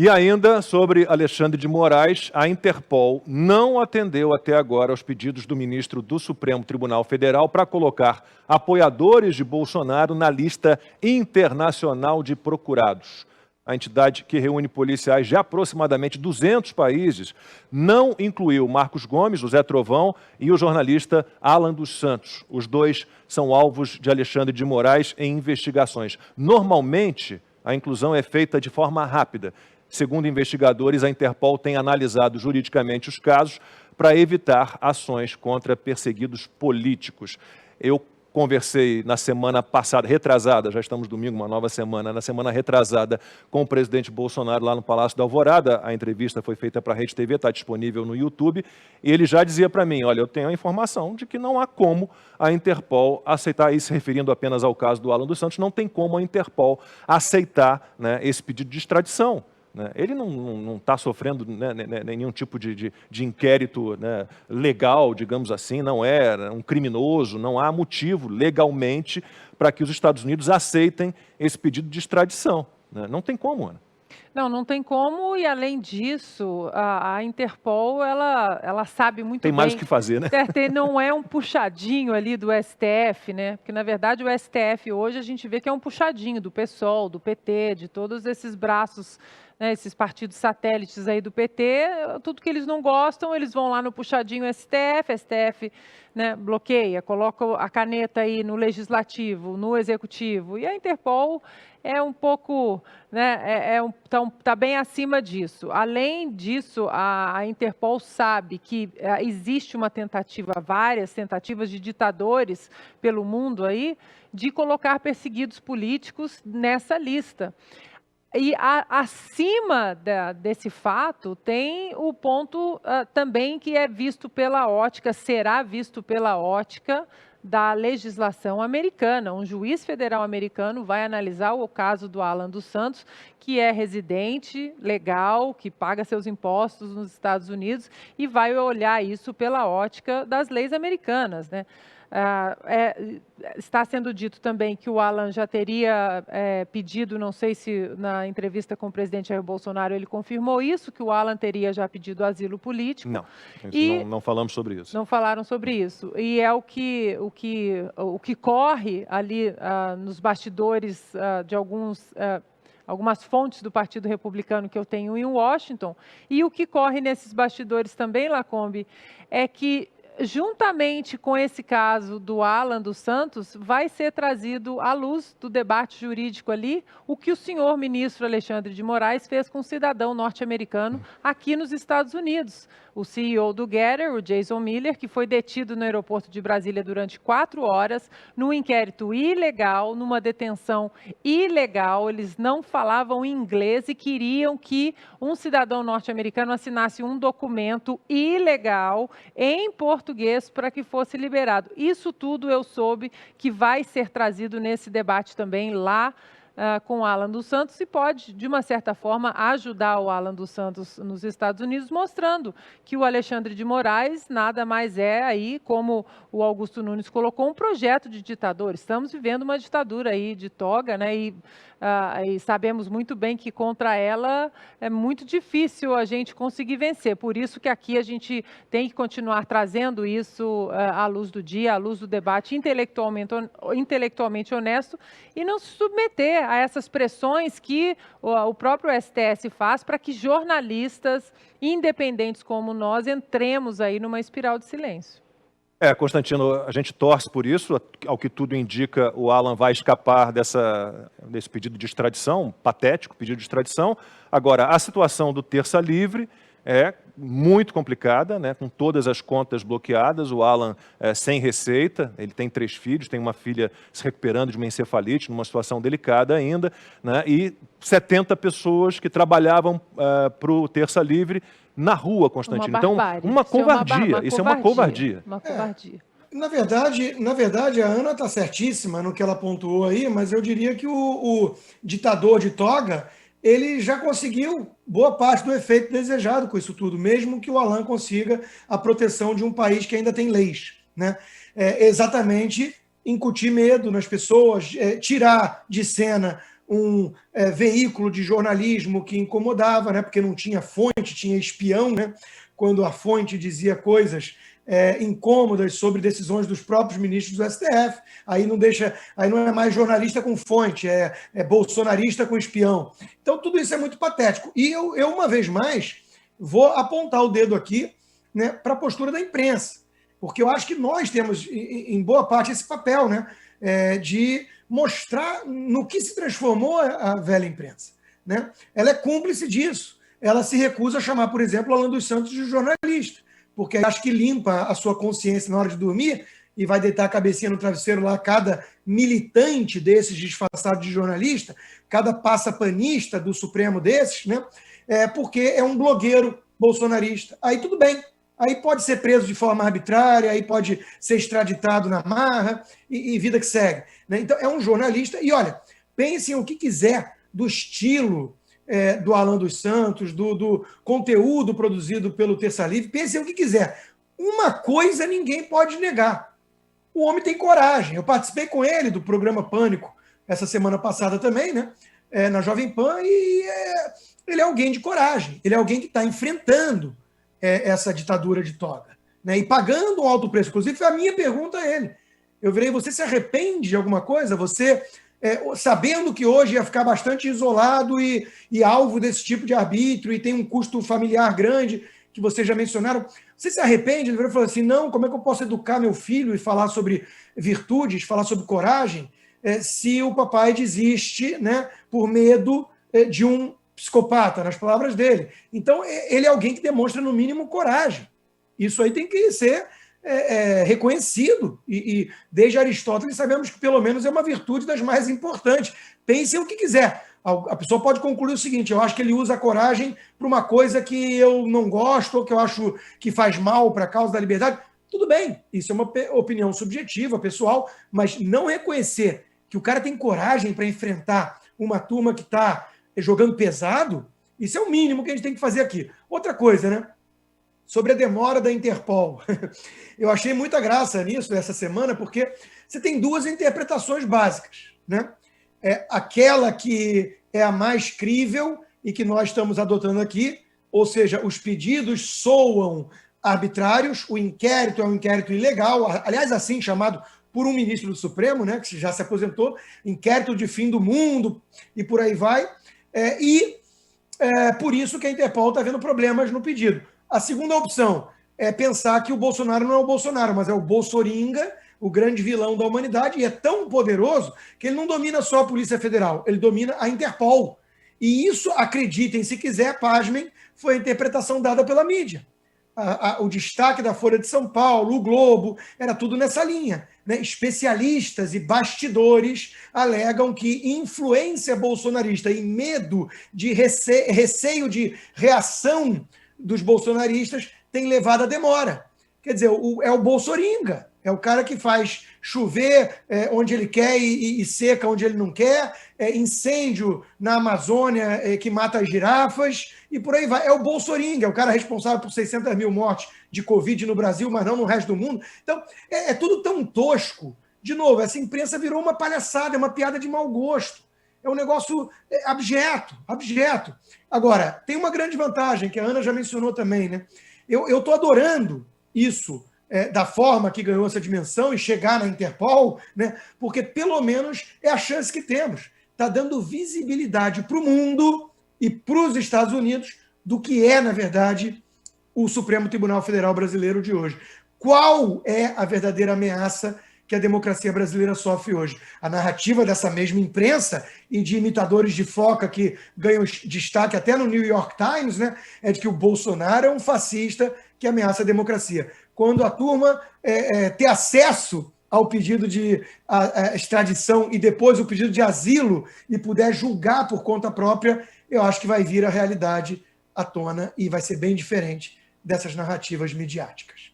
E ainda sobre Alexandre de Moraes, a Interpol não atendeu até agora aos pedidos do ministro do Supremo Tribunal Federal para colocar apoiadores de Bolsonaro na lista internacional de procurados. A entidade, que reúne policiais de aproximadamente 200 países, não incluiu Marcos Gomes, o Zé Trovão, e o jornalista Alan dos Santos. Os dois são alvos de Alexandre de Moraes em investigações. Normalmente, a inclusão é feita de forma rápida. Segundo investigadores, a Interpol tem analisado juridicamente os casos para evitar ações contra perseguidos políticos. Eu conversei na semana passada, retrasada, já estamos domingo, uma nova semana, na semana retrasada, com o presidente Bolsonaro lá no Palácio da Alvorada. A entrevista foi feita para a Rede TV, está disponível no YouTube, e ele já dizia para mim, olha, eu tenho a informação de que não há como a Interpol aceitar, isso se referindo apenas ao caso do Alan dos Santos, não tem como a Interpol aceitar, né, esse pedido de extradição. Ele não está sofrendo, né, nenhum tipo de inquérito, né, legal, digamos assim, não é um criminoso, não há motivo legalmente para que os Estados Unidos aceitem esse pedido de extradição. Né? Não tem como, Ana. Não tem como, e além disso, a Interpol, ela sabe muito bem... Tem mais o que fazer, né? Não é um puxadinho ali do STF, né? Porque, na verdade, o STF hoje a gente vê que é um puxadinho do PSOL, do PT, de todos esses braços, né, esses partidos satélites aí do PT, tudo que eles não gostam, eles vão lá no puxadinho STF, né, bloqueia, coloca a caneta aí no Legislativo, no Executivo, e a Interpol é um pouco, né, tá bem acima disso. Além disso, a Interpol sabe que existe uma tentativa, várias tentativas de ditadores pelo mundo aí, de colocar perseguidos políticos nessa lista. E acima desse fato, tem o ponto também que é visto pela ótica, será visto pela ótica da legislação americana. Um juiz federal americano vai analisar o caso do Alan dos Santos, que é residente legal, que paga seus impostos nos Estados Unidos, e vai olhar isso pela ótica das leis americanas, né? Está sendo dito também que o Alan já teria pedido, não sei se na entrevista com o presidente Jair Bolsonaro ele confirmou isso, que o Alan teria já pedido asilo político. Não falamos sobre isso. Não falaram sobre isso. E é o que corre ali nos bastidores de algumas fontes do Partido Republicano que eu tenho em Washington, e o que corre nesses bastidores também, Lacombe, é que juntamente com esse caso do Alan dos Santos, vai ser trazido à luz do debate jurídico ali o que o senhor ministro Alexandre de Moraes fez com um cidadão norte-americano aqui nos Estados Unidos. O CEO do Getter, o Jason Miller, que foi detido no aeroporto de Brasília durante 4 horas, num inquérito ilegal, numa detenção ilegal. Eles não falavam inglês e queriam que um cidadão norte-americano assinasse um documento ilegal em português para que fosse liberado. Isso tudo eu soube que vai ser trazido nesse debate também lá com o Alan dos Santos, e pode, de uma certa forma, ajudar o Alan dos Santos nos Estados Unidos, mostrando que o Alexandre de Moraes nada mais é aí, como o Augusto Nunes colocou, um projeto de ditador. Estamos vivendo uma ditadura aí de toga, né? E sabemos muito bem que contra ela é muito difícil a gente conseguir vencer. Por isso que aqui a gente tem que continuar trazendo isso à luz do dia, à luz do debate intelectualmente honesto, e não se submeter a essas pressões que o próprio STF faz para que jornalistas independentes como nós entremos aí numa espiral de silêncio. Constantino, a gente torce por isso. Ao que tudo indica, o Alan vai escapar desse pedido de extradição, patético pedido de extradição. Agora, a situação do Terça Livre é muito complicada, né, com todas as contas bloqueadas, o Alan sem receita, ele tem 3 filhos, tem uma filha se recuperando de uma encefalite, numa situação delicada ainda, né, e 70 pessoas que trabalhavam para o Terça Livre na rua, Constantino. Então, uma covardia, isso é uma covardia. Uma covardia. Na verdade, a Ana está certíssima no que ela pontuou aí, mas eu diria que o ditador de toga, ele já conseguiu boa parte do efeito desejado com isso tudo, mesmo que o Alan consiga a proteção de um país que ainda tem leis, né? Exatamente incutir medo nas pessoas, tirar de cena veículo de jornalismo que incomodava, né? Porque não tinha fonte, tinha espião, né? Quando a fonte dizia coisas incômodas sobre decisões dos próprios ministros do STF, aí não é mais jornalista com fonte, é bolsonarista com espião. Então, tudo isso é muito patético. E eu uma vez mais, vou apontar o dedo aqui, né, para a postura da imprensa, porque eu acho que nós temos, em boa parte, esse papel, né, de mostrar no que se transformou a velha imprensa, né? Ela é cúmplice disso. Ela se recusa a chamar, por exemplo, Alan dos Santos de jornalista, porque acho que limpa a sua consciência na hora de dormir e vai deitar a cabecinha no travesseiro lá, cada militante desses disfarçado de jornalista, cada passapanista do Supremo desses, né? Porque é um blogueiro bolsonarista. Aí tudo bem. Aí pode ser preso de forma arbitrária, aí pode ser extraditado na marra e vida que segue, né? Então, é um jornalista. E, olha, pensem o que quiser do estilo do Alan dos Santos, do conteúdo produzido pelo Terça Livre, pensem o que quiser. Uma coisa ninguém pode negar. O homem tem coragem. Eu participei com ele do programa Pânico essa semana passada também, né? Na Jovem Pan, e ele é alguém de coragem. Ele é alguém que está enfrentando essa ditadura de toga, né? E pagando um alto preço. Inclusive, foi a minha pergunta a ele. Eu virei, você se arrepende de alguma coisa? Você, sabendo que hoje ia ficar bastante isolado e alvo desse tipo de arbítrio e tem um custo familiar grande, que vocês já mencionaram, você se arrepende? Ele virou e falou assim, não, como é que eu posso educar meu filho e falar sobre virtudes, falar sobre coragem, se o papai desiste, né, por medo de um psicopata, nas palavras dele. Então, ele é alguém que demonstra, no mínimo, coragem. Isso aí tem que ser reconhecido. E desde Aristóteles sabemos que, pelo menos, é uma virtude das mais importantes. Pensem o que quiser. A pessoa pode concluir o seguinte, eu acho que ele usa a coragem para uma coisa que eu não gosto, ou que eu acho que faz mal para a causa da liberdade. Tudo bem, isso é uma opinião subjetiva, pessoal, mas não reconhecer que o cara tem coragem para enfrentar uma turma que está jogando pesado, isso é o mínimo que a gente tem que fazer aqui. Outra coisa, né? Sobre a demora da Interpol. Eu achei muita graça nisso essa semana, porque você tem duas interpretações básicas, né? Aquela que é a mais crível e que nós estamos adotando aqui, ou seja, os pedidos soam arbitrários, o inquérito é um inquérito ilegal, aliás, assim chamado por um ministro do Supremo, né, que já se aposentou, inquérito de fim do mundo e por aí vai. Por isso que a Interpol está vendo problemas no pedido. A segunda opção é pensar que o Bolsonaro não é o Bolsonaro, mas é o Bolsoringa, o grande vilão da humanidade, e é tão poderoso que ele não domina só a Polícia Federal, ele domina a Interpol. E isso, acreditem se quiser, pasmem, foi a interpretação dada pela mídia. O destaque da Folha de São Paulo, o Globo, era tudo nessa linha, né? Especialistas e bastidores alegam que influência bolsonarista e medo de receio de reação dos bolsonaristas tem levado à demora. Quer dizer, é o Bolsoringa, é o cara que faz chover onde ele quer e seca onde ele não quer, incêndio na Amazônia que mata as girafas e por aí vai. É o Bolsoringa, é o cara responsável por 600 mil mortes de Covid no Brasil, mas não no resto do mundo. Então, é tudo tão tosco. De novo, essa imprensa virou uma palhaçada, é uma piada de mau gosto. É um negócio abjeto. Agora, tem uma grande vantagem, que a Ana já mencionou também, né? Eu estou adorando isso, da forma que ganhou essa dimensão e chegar na Interpol, né? Porque pelo menos é a chance que temos. Está dando visibilidade para o mundo e para os Estados Unidos do que é, na verdade, o Supremo Tribunal Federal Brasileiro de hoje. Qual é a verdadeira ameaça que a democracia brasileira sofre hoje? A narrativa dessa mesma imprensa e de imitadores de foca que ganham destaque até no New York Times, né, é de que o Bolsonaro é um fascista que ameaça a democracia. Quando a turma ter acesso ao pedido de extradição e depois o pedido de asilo e puder julgar por conta própria, eu acho que vai vir a realidade à tona e vai ser bem diferente dessas narrativas midiáticas.